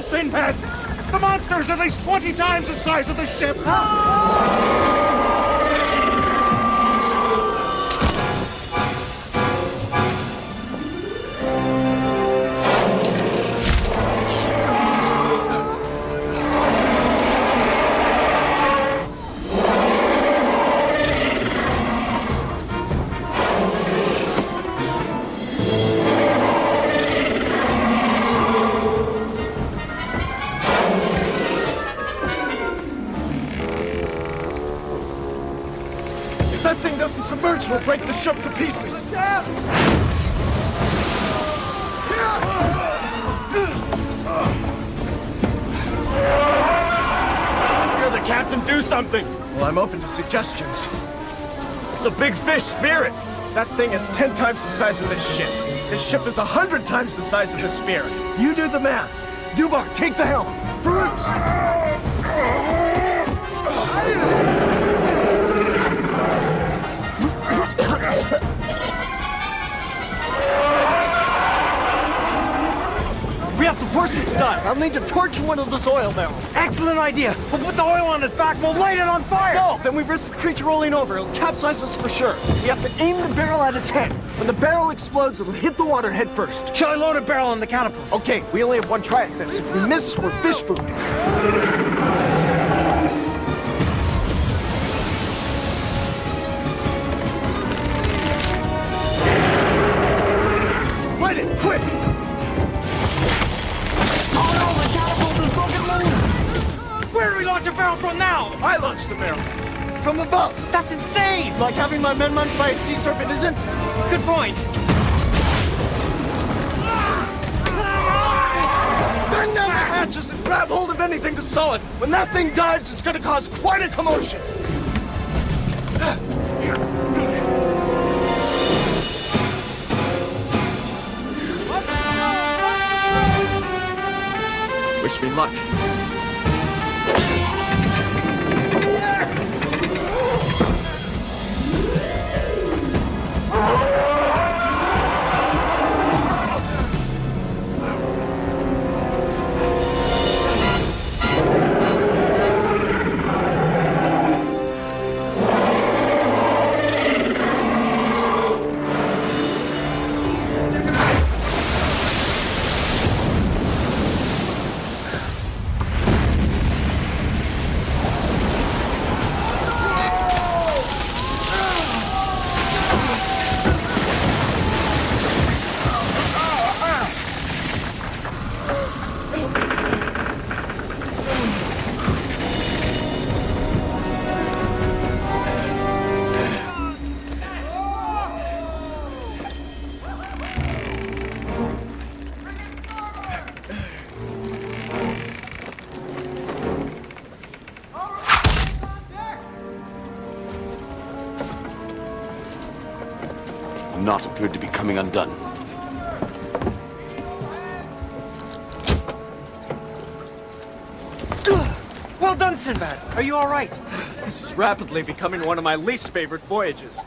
Sinbad! The monster is at least 20 times the size of the ship! If that thing doesn't submerge, we'll break the ship to pieces. You're the captain, do something! Well, I'm open to suggestions. It's a big fish, spirit! That thing is 10 times the size of this ship. This ship is 100 times the size of the spirit. You do the math. Doubar, take the helm. Firouz! We have to force it to dive. I'll need to torch one of those oil barrels. Excellent idea. We'll put the oil on his back. We'll light it on fire. No, then we risk the creature rolling over. It'll capsize us for sure. We have to aim the barrel at its head. When the barrel explodes, it'll hit the water head first. Shall I load a barrel on the catapult? Okay, we only have one try at this. If we miss, we're fish food. Light it, quick! Where do we launch a barrel from now? I launched the barrel. From above. That's insane. Like having my men munched by a sea serpent isn't? Good point. Bang down the hatches and grab hold of anything to solid. When that thing dives, it's gonna cause quite a commotion. Wish me luck. Yes! Knot appeared to be coming undone. Well done, Sinbad. Are you all right? This is rapidly becoming one of my least favorite voyages.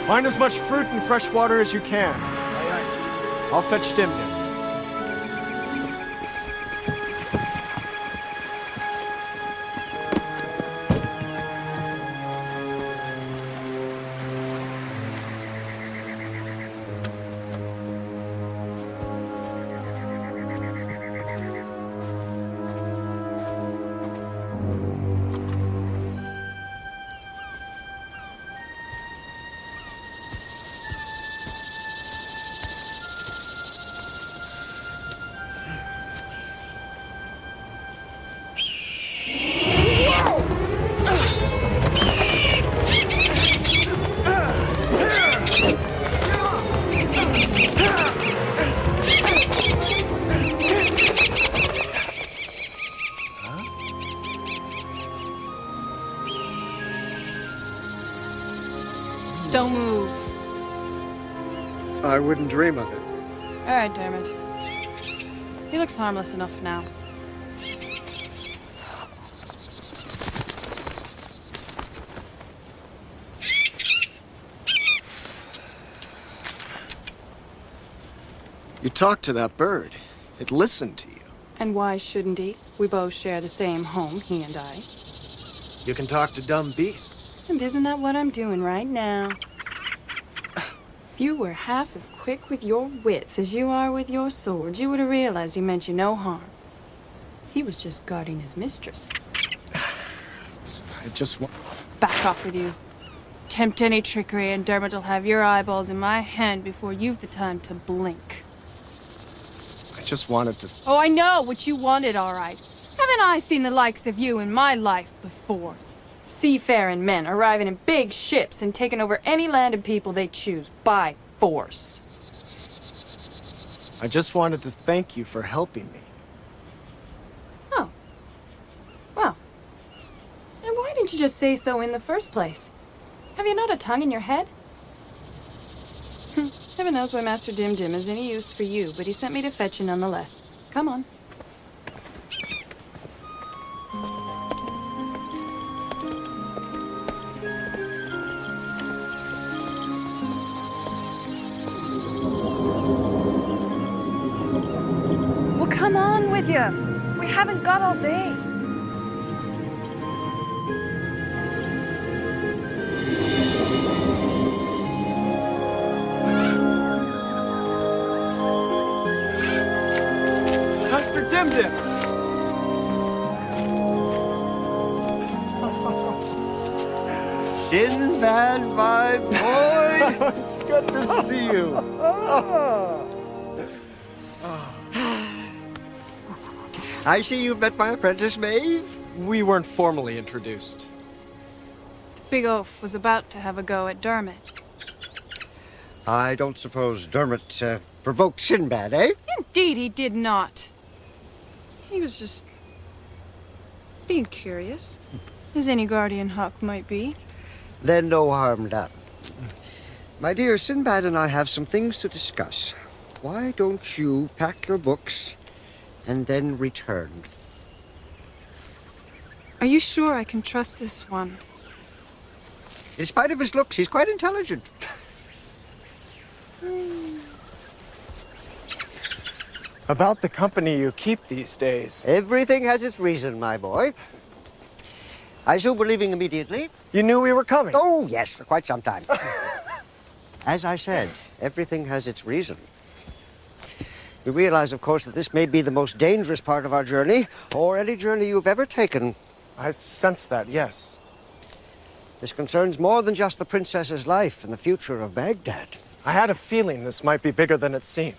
Find as much fruit and fresh water as you can. I'll fetch Dim Dim. Don't move. I wouldn't dream of it. All right, Dermot. He looks harmless enough now. You talked to that bird. It listened to you. And why shouldn't he? We both share the same home, he and I. You can talk to dumb beasts. And isn't that what I'm doing right now? If you were half as quick with your wits as you are with your swords, you would have realized he meant you no harm. He was just guarding his mistress. I just want... Back off with you. Tempt any trickery and Dermot will have your eyeballs in my hand before you've the time to blink. I just wanted to... Oh, I know what you wanted, all right. Haven't I seen the likes of you in my life before? Seafaring men arriving in big ships and taking over any land and people they choose by force. I just wanted to thank you for helping me. Oh. Well. And why didn't you just say so in the first place? Have you not a tongue in your head? Heaven knows why Master Dim Dim is any use for you, but he sent me to fetch you nonetheless. Come on. Well, come on with you. We haven't got all day. Master Dim Dim! Sinbad, my boy! It's good to see you. I see you've met my apprentice, Maeve. We weren't formally introduced. Big Oaf was about to have a go at Dermot. I don't suppose Dermot provoked Sinbad, eh? Indeed, he did not. He was just being curious, as any guardian hawk might be. Then no harm done. My dear, Sinbad and I have some things to discuss. Why don't you pack your books and then return? Are you sure I can trust this one? In spite of his looks, he's quite intelligent. About the company you keep these days. Everything has its reason, my boy. I assume we're leaving immediately? You knew we were coming. Oh, yes, for quite some time. As I said, everything has its reason. We realize, of course, that this may be the most dangerous part of our journey, or any journey you've ever taken. I sense that, yes. This concerns more than just the princess's life and the future of Baghdad. I had a feeling this might be bigger than it seemed.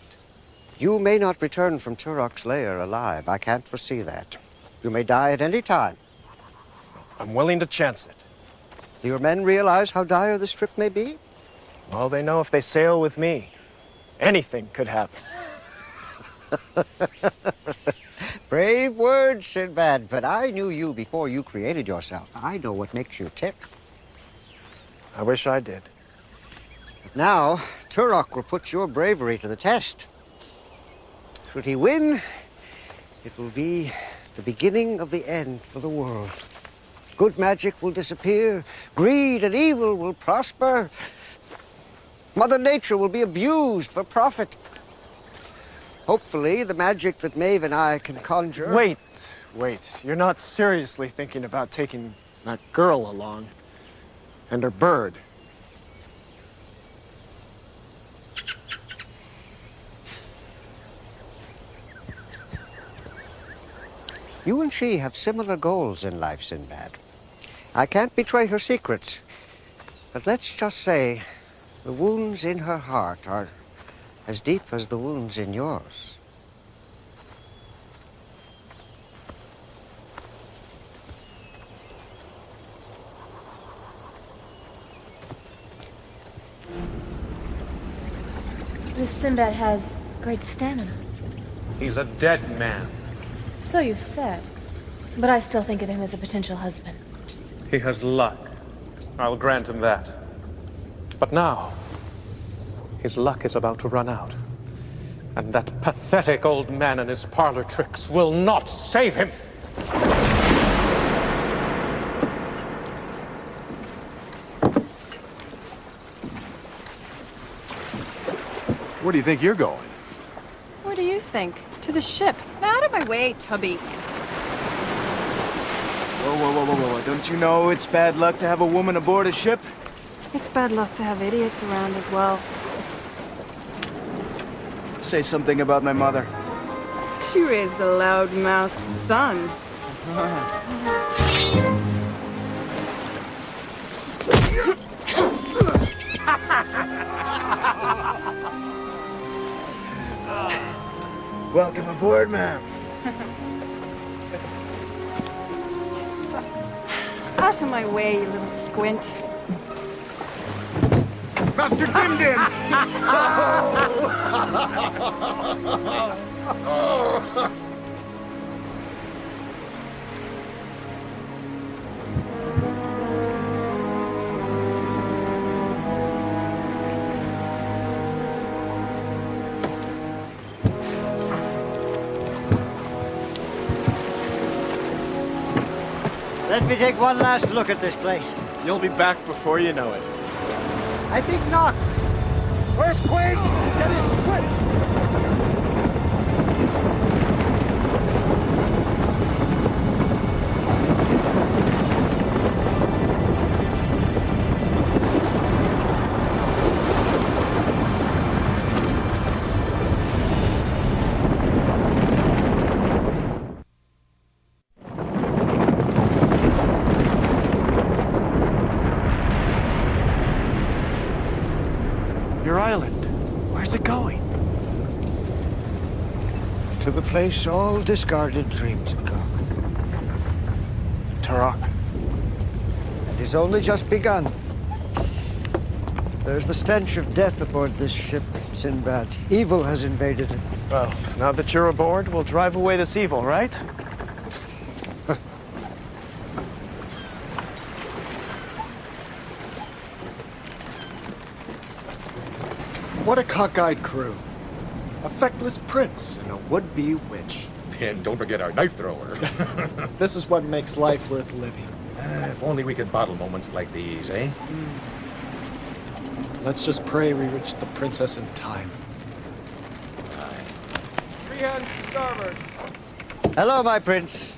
You may not return from Turok's lair alive. I can't foresee that. You may die at any time. I'm willing to chance it. Do your men realize how dire this trip may be? Well, they know if they sail with me, anything could happen. Brave words, Sinbad, but I knew you before you created yourself. I know what makes you tick. I wish I did. But now, Turok will put your bravery to the test. Should he win, it will be the beginning of the end for the world. Good magic will disappear, greed and evil will prosper, Mother Nature will be abused for profit. Hopefully, the magic that Maeve and I can conjure... Wait. You're not seriously thinking about taking that girl along? And her bird? You and she have similar goals in life, Sinbad. I can't betray her secrets, but let's just say the wounds in her heart are as deep as the wounds in yours. This Sinbad has great stamina. He's a dead man. So you've said. But I still think of him as a potential husband. He has luck. I'll grant him that. But now, his luck is about to run out. And that pathetic old man and his parlor tricks will not save him! Where do you think you're going? Where do you think? To the ship. Now out of my way, Tubby. Whoa. Don't you know it's bad luck to have a woman aboard a ship? It's bad luck to have idiots around as well. Say something about my mother. She raised a loud-mouthed son. Welcome aboard, ma'am. Out of my way, you little squint. Master Dim Dim! Let me take one last look at this place. You'll be back before you know it. I think not. Where's Quig? Get in, quick! Your island. Where's it going? To the place all discarded dreams have gone. Turok. It is only just begun. There's the stench of death aboard this ship, Sinbad. Evil has invaded it. Well, now that you're aboard, we'll drive away this evil, right? What a cockeyed crew. A feckless prince and a would-be witch. And don't forget our knife thrower. This is what makes life worth living. If only we could bottle moments like these, eh? Let's just pray we reach the princess in time. Three hands to starboard. Hello, my prince.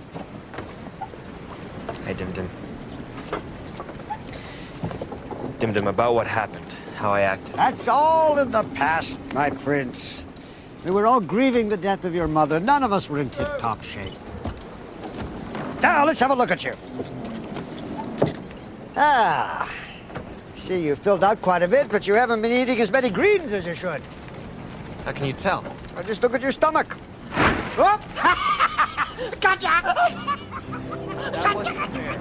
Hey, Dim Dim. Dim Dim, about what happened, how I acted. That's all in the past, my prince. We were all grieving the death of your mother. None of us were in tip-top shape. Now, let's have a look at you. Ah, see, you filled out quite a bit, but you haven't been eating as many greens as you should. How can you tell? Well, just look at your stomach. Oh! Gotcha! That wasn't fair.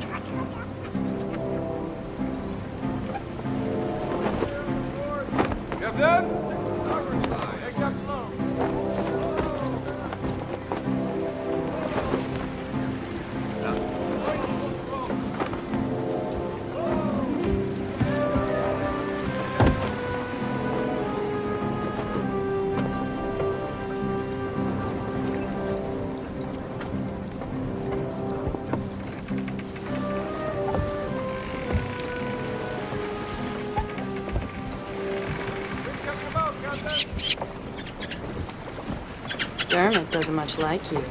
Captain! Starboard side. Take that slow. Dermot doesn't much like you.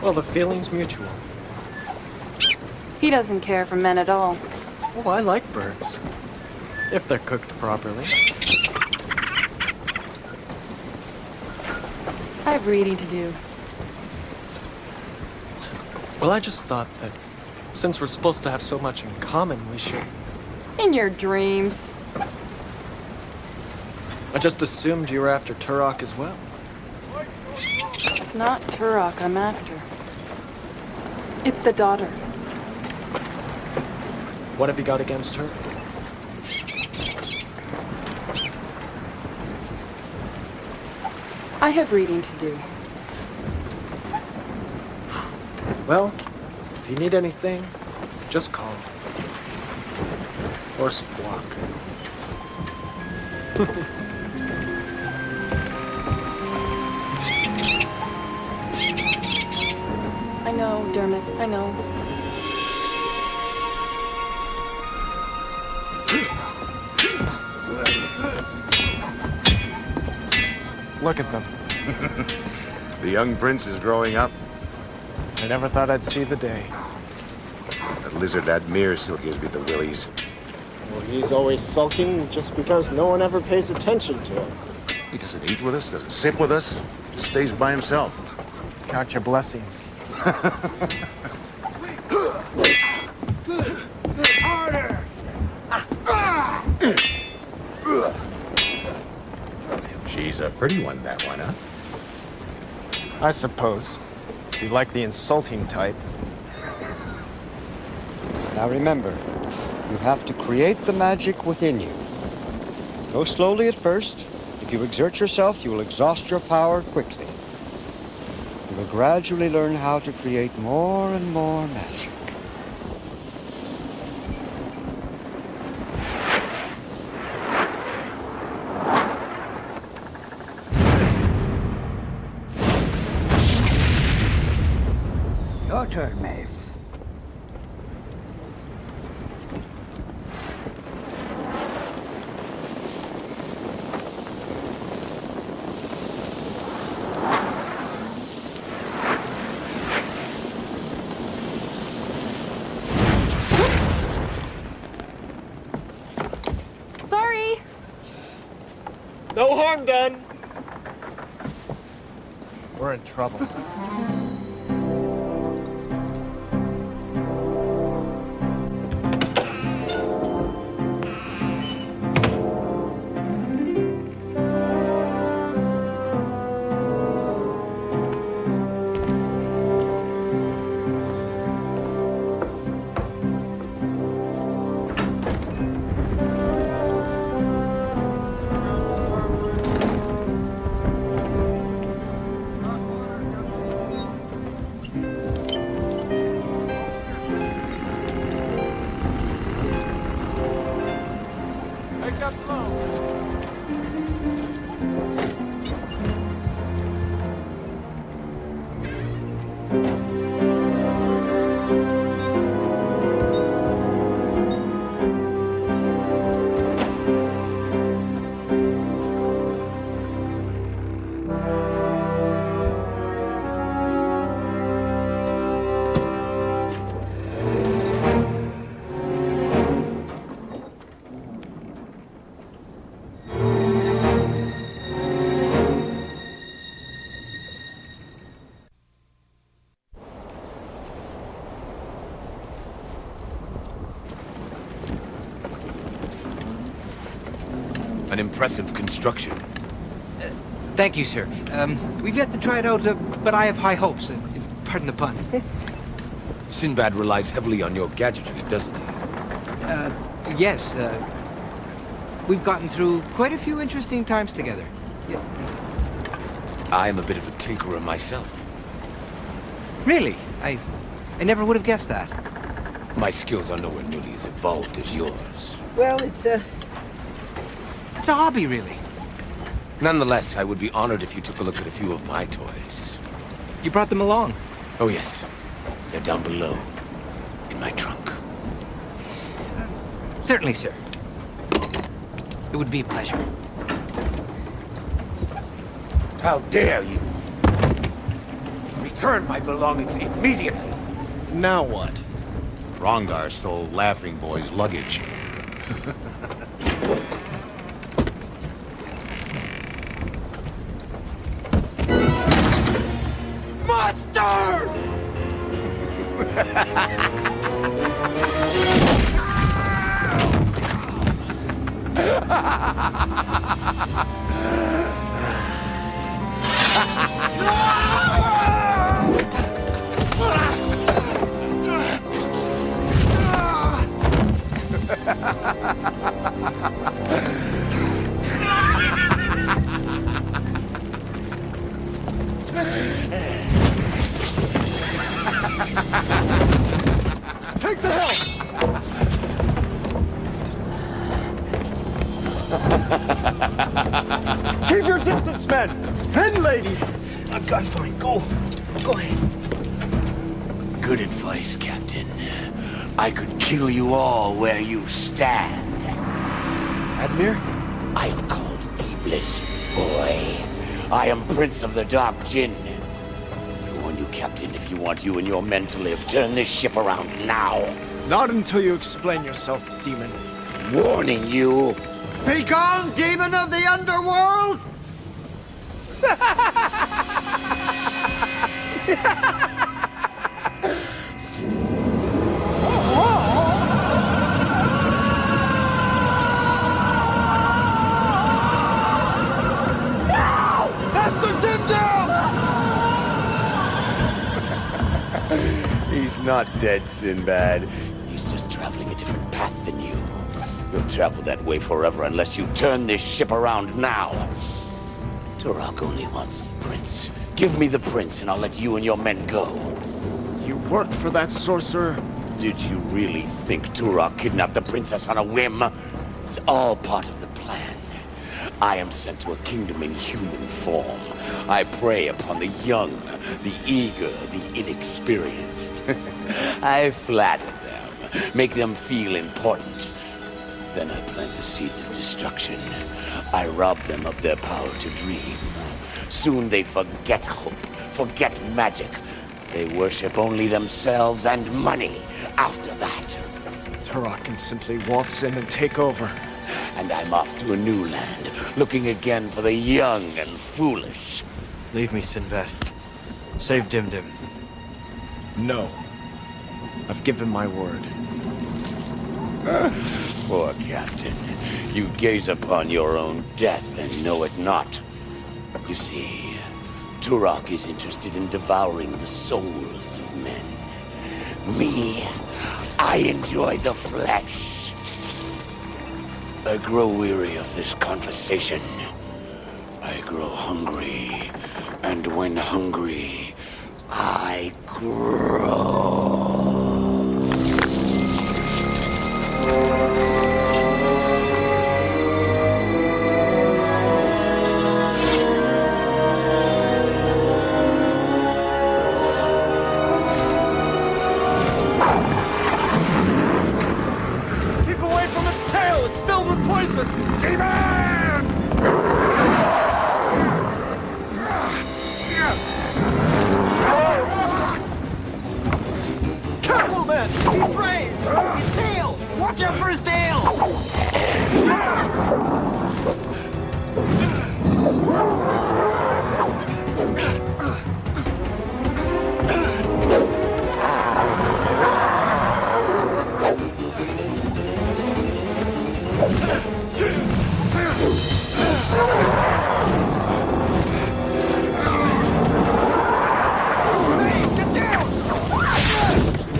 Well, the feeling's mutual. He doesn't care for men at all. Oh, I like birds. If they're cooked properly. I have reading to do. Well, I just thought that since we're supposed to have so much in common, we should... In your dreams. I just assumed you were after Turok as well. It's not Turok I'm after. It's the daughter. What have you got against her? I have reading to do. Well, if you need anything, just call. Or squawk. I know, Dermot, I know. Look at them. The young prince is growing up. I never thought I'd see the day. That lizard Admir still gives me the willies. Well, he's always sulking just because no one ever pays attention to him. He doesn't eat with us, doesn't sit with us, just stays by himself. Count your blessings. Harder! She's a pretty one, that one, huh? I suppose. If you like the insulting type. Now remember, you have to create the magic within you. Go slowly at first. If you exert yourself, you will exhaust your power quickly. You will gradually learn how to create more and more magic. Your turn, Maeve. Sorry! No harm done. We're in trouble. An impressive construction. Thank you, sir. We've yet to try it out, but I have high hopes. Pardon the pun. Sinbad relies heavily on your gadgetry, doesn't he? Yes. We've gotten through quite a few interesting times together. Yeah. I am a bit of a tinkerer myself. Really? I never would have guessed that. My skills are nowhere nearly as evolved as yours. Well, it's a hobby, really. Nonetheless, I would be honored if you took a look at a few of my toys. You brought them along? Oh, yes. They're down below, in my trunk. Certainly, sir. It would be a pleasure. How dare you? Return my belongings immediately. Now what? Rongar stole Laughing Boy's luggage. Monster! Take the helm! Keep your distance, men! And lady! I'm fine. Go ahead. Good advice, Captain. I could kill you all where you stand. Admir? I am called Iblis, boy. I am Prince of the Dark Jinn. I warn you, Captain, if you want you and your men to live, turn this ship around now. Not until you explain yourself, demon. Warning you. Be gone, demon of the underworld! He's not dead, Sinbad. He's just traveling a different path than you. You'll travel that way forever unless you turn this ship around now. Turok only wants the prince. Give me the prince and I'll let you and your men go. You worked for that sorcerer? Did you really think Turok kidnapped the princess on a whim? It's all part of the plan. I am sent to a kingdom in human form. I prey upon the young, the eager, the inexperienced. I flatter them, make them feel important. Then I plant the seeds of destruction. I rob them of their power to dream. Soon they forget hope, forget magic. They worship only themselves and money after that. Turok can simply waltz in and take over. And I'm off to a new land, looking again for the young and foolish. Leave me, Sinbad. Save Dimdim. No. I've given my word. Poor Captain. You gaze upon your own death and know it not. You see, Turok is interested in devouring the souls of men. Me, I enjoy the flesh. I grow weary of this conversation. I grow hungry, and when hungry, I grow. Keep away from its tail! It's filled with poison! Careful, man! Be brave! His tail! Watch out for his tail! Get down!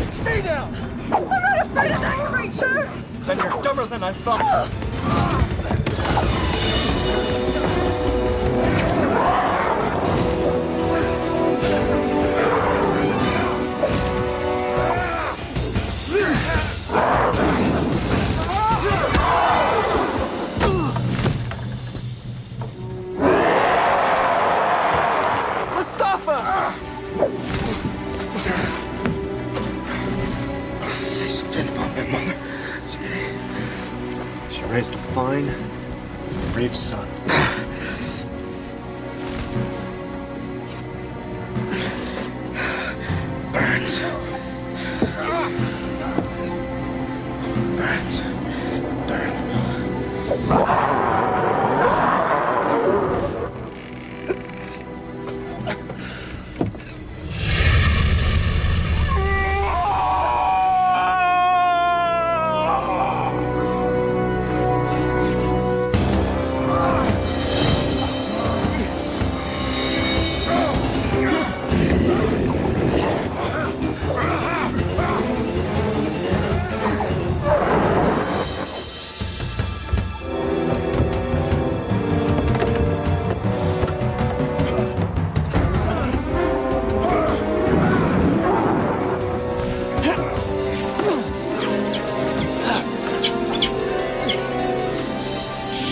Stay down! I'm not afraid of that creature! Then you're dumber than I thought. Say something about my mother. She raised a fine, brave son.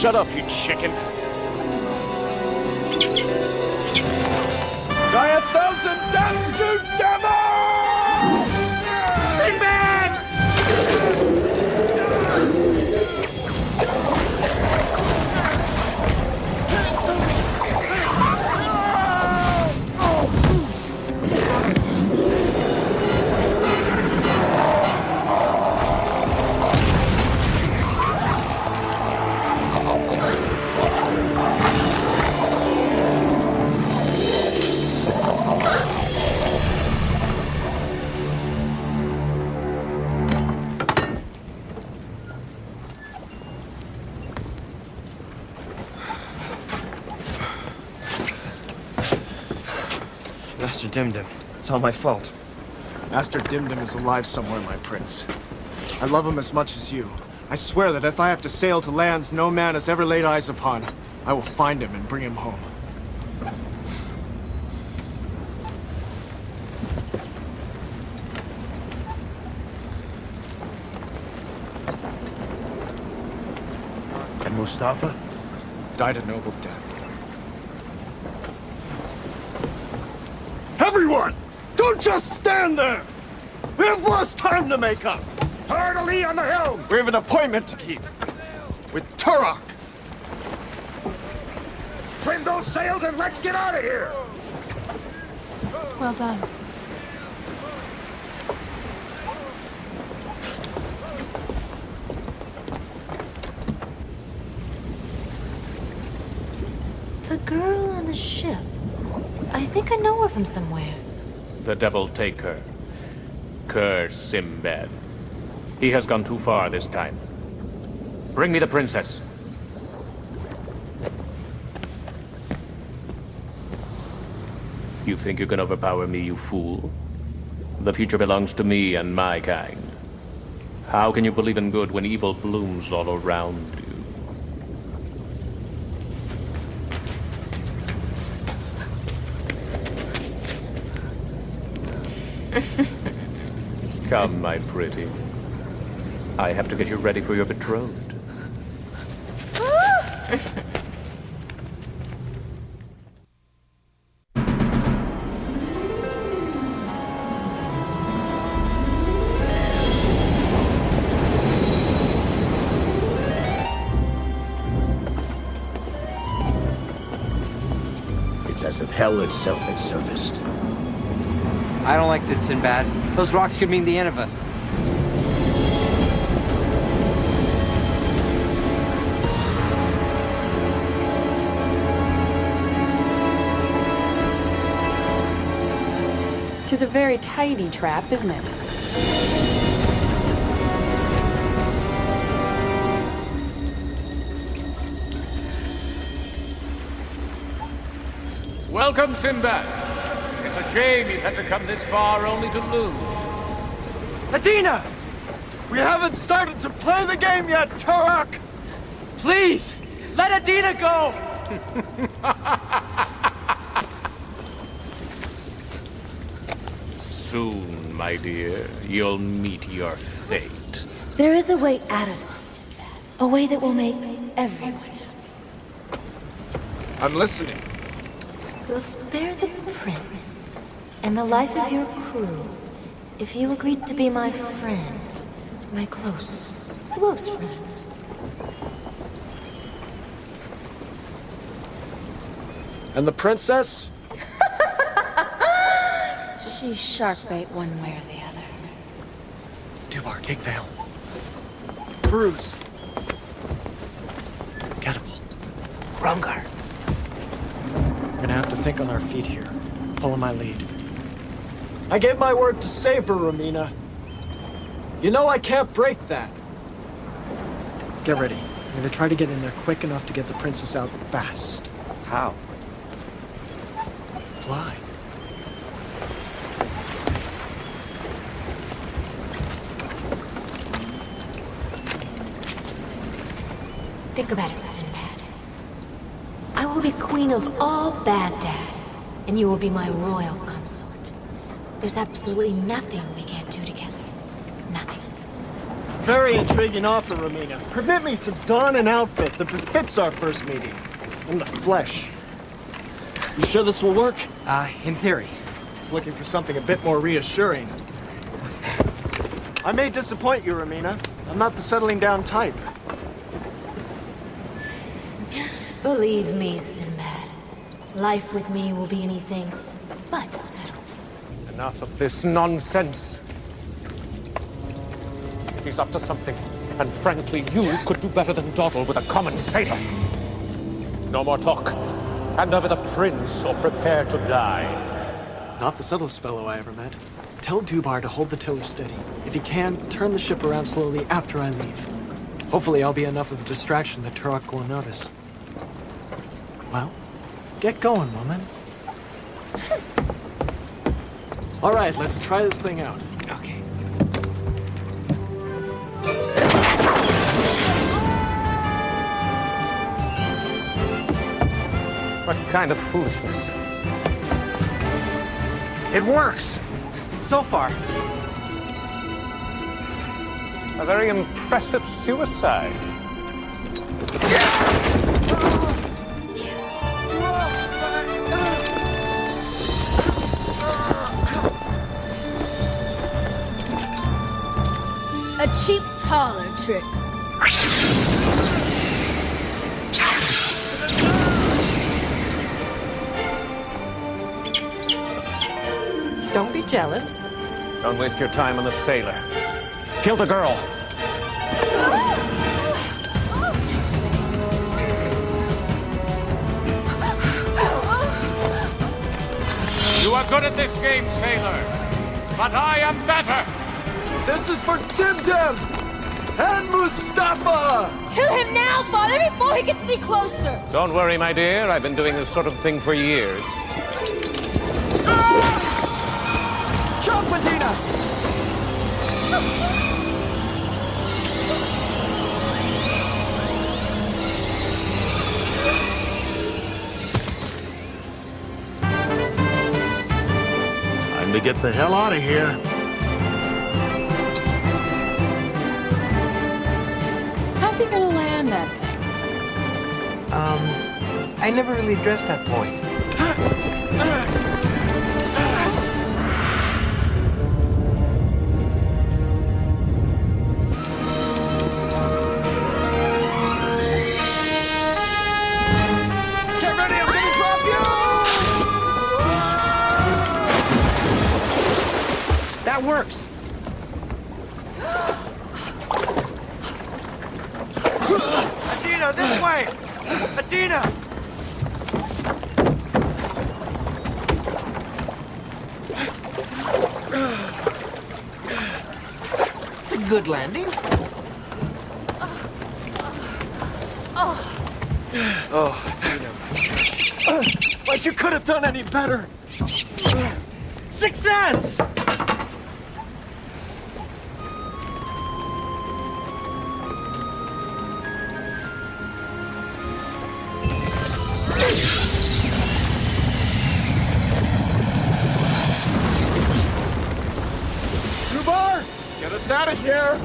Shut up, you chicken. Die 1,000 deaths, you devil! Sinbad! Master Dimdim, it's all my fault. Master Dimdim is alive somewhere, my prince. I love him as much as you. I swear that if I have to sail to lands no man has ever laid eyes upon, I will find him and bring him home. And Mustafa? Died a noble death. Everyone! Don't just stand there! We have lost time to make up! Hard alee on the helm! We have an appointment to keep. With Turok! Trim those sails and let's get out of here! Well done. The girl on the ship. I think I know her from somewhere. The devil take her. Curse Sinbad. He has gone too far this time. Bring me the princess. You think you can overpower me, you fool? The future belongs to me and my kind. How can you believe in good when evil blooms all around you? Come, my pretty. I have to get you ready for your betrothed. It's as if hell itself had surfaced. I don't like this, Sinbad. Those rocks could mean the end of us. Tis a very tidy trap, isn't it? Welcome, Sinbad. It's a shame you've had to come this far only to lose. Adina! We haven't started to play the game yet, Turok! Please, let Adina go! Soon, my dear, you'll meet your fate. There is a way out of this, Sinbad. A way that will make everyone happy. I'm listening. We'll spare the prince and the life of your crew if you agreed to be my friend. My close friend. And the princess? She's shark bait one way or the other. Doubar, take the helm. Firouz. Catapult. Rongar. We're gonna have to think on our feet here. Follow my lead. I gave my word to save her, Romina. You know I can't break that. Get ready. I'm gonna try to get in there quick enough to get the princess out fast. How? Fly. Think about it, Sinbad. I will be queen of all Baghdad, and you will be my royal consort. There's absolutely nothing we can't do together. Nothing. very intriguing offer, Romina. Permit me to don an outfit that befits our first meeting. In the flesh. You sure this will work? In theory. Just looking for something a bit more reassuring. I may disappoint you, Romina. I'm not the settling down type. Believe me, Sinbad. Life with me will be anything but settled. Enough of this nonsense. He's up to something. And frankly, you could do better than dawdle with a common sailor. No more talk. Hand over the prince or prepare to die. Not the subtlest fellow I ever met. Tell Doubar to hold the tiller steady. If he can, turn the ship around slowly after I leave. Hopefully I'll be enough of a distraction that Turok won't notice. Well, get going, woman. All right, let's try this thing out. Okay. What kind of foolishness? It works! So far. A very impressive suicide. A cheap parlor trick. Don't be jealous. Don't waste your time on the sailor. Kill the girl. You are good at this game, sailor. But I am better. This is for Dim Dim and Mustafa! Kill him now, Father, before he gets any closer! Don't worry, my dear. I've been doing this sort of thing for years. Jump, Medina! Time to get the hell out of here. How's he gonna land that thing? I never really addressed that point. Get ready, I'm gonna drop you! That works. Adina, this way! Adina! It's a good landing. Like you could have done any better! Success! Doubar! Get us out of here!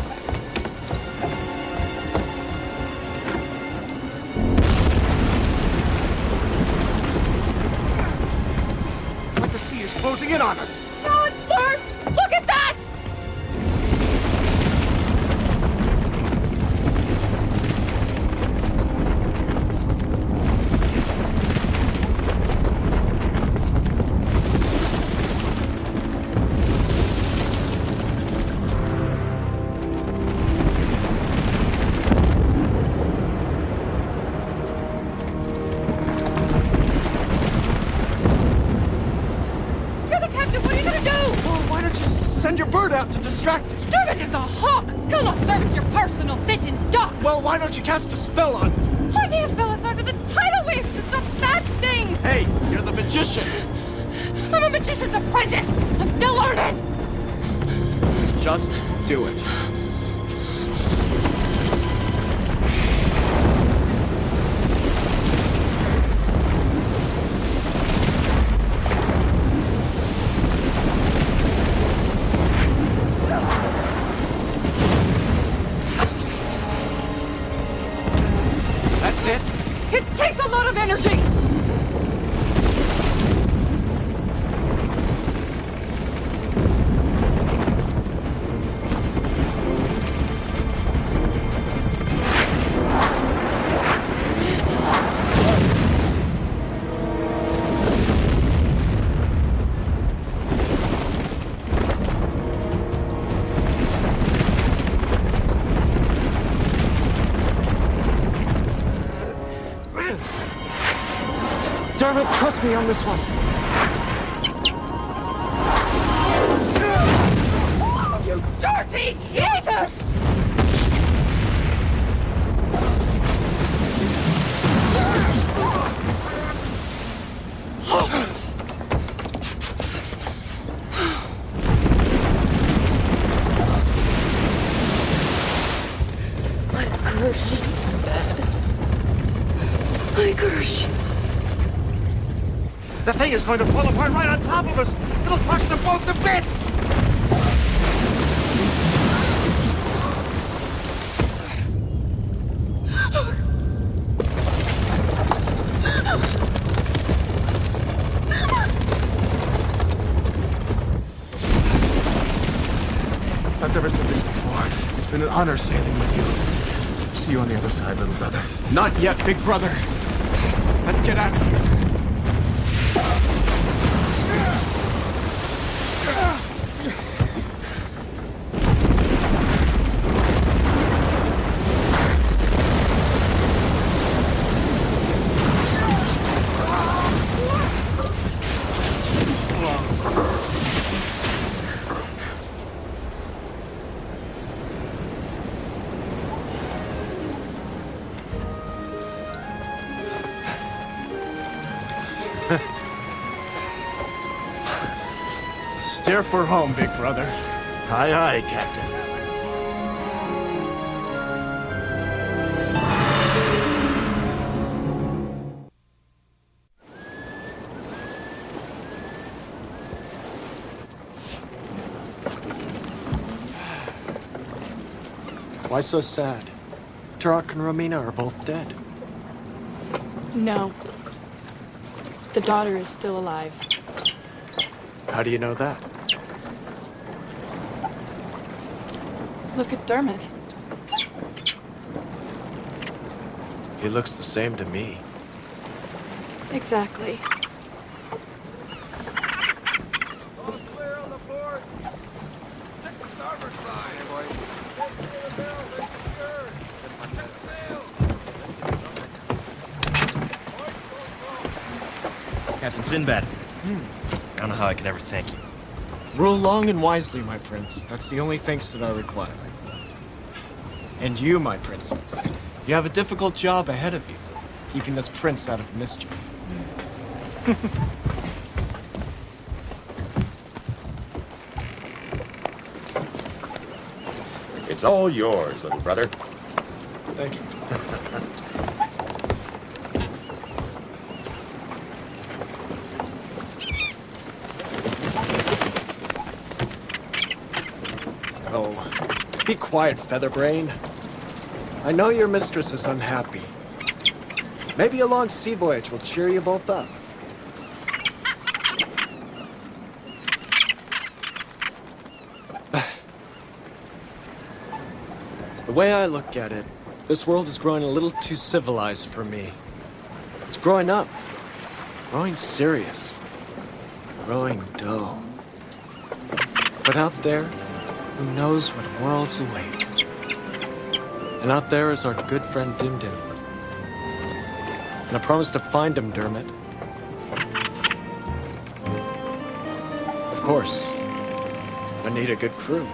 It's like the sea is closing in on us. No, it's worse! Look at that! You're the captain, what are you gonna do? Well, why don't you send your bird out to distract it? Dermot is a hawk! He'll not service your personal sit in dock! Well, why don't you cast a spell on it? I need a spell the size of the tidal wave to stop that thing! Hey, you're the magician! I'm a magician's apprentice! I'm still learning! Just do it. It takes a lot of energy! Dermot, trust me on this one. You dirty heathen! I curse you, Sinbad. I curse you. The thing is going to fall apart right on top of us. It'll crush them both to bits. If I've never said this before, it's been an honor sailing with you. See you on the other side, little brother. Not yet, big brother. Let's get out of here. Steer for home, big brother. Aye, aye, Captain. Why so sad? Turok and Romina are both dead. No. The daughter is still alive. How do you know that? Look at Dermot. He looks the same to me. Exactly. Captain Sinbad. I don't know how I can ever thank you. Rule long and wisely, my prince. That's the only thanks that I require. And you, my princess. You have a difficult job ahead of you, keeping this prince out of mischief. It's all yours, little brother. Thank you. Oh, be quiet, Featherbrain. I know your mistress is unhappy. Maybe a long sea voyage will cheer you both up. The way I look at it, this world is growing a little too civilized for me. It's growing up, growing serious, growing dull. But out there, who knows what worlds await? And out there is our good friend Dim Dim. And I promise to find him, Dermot. Of course, I need a good crew.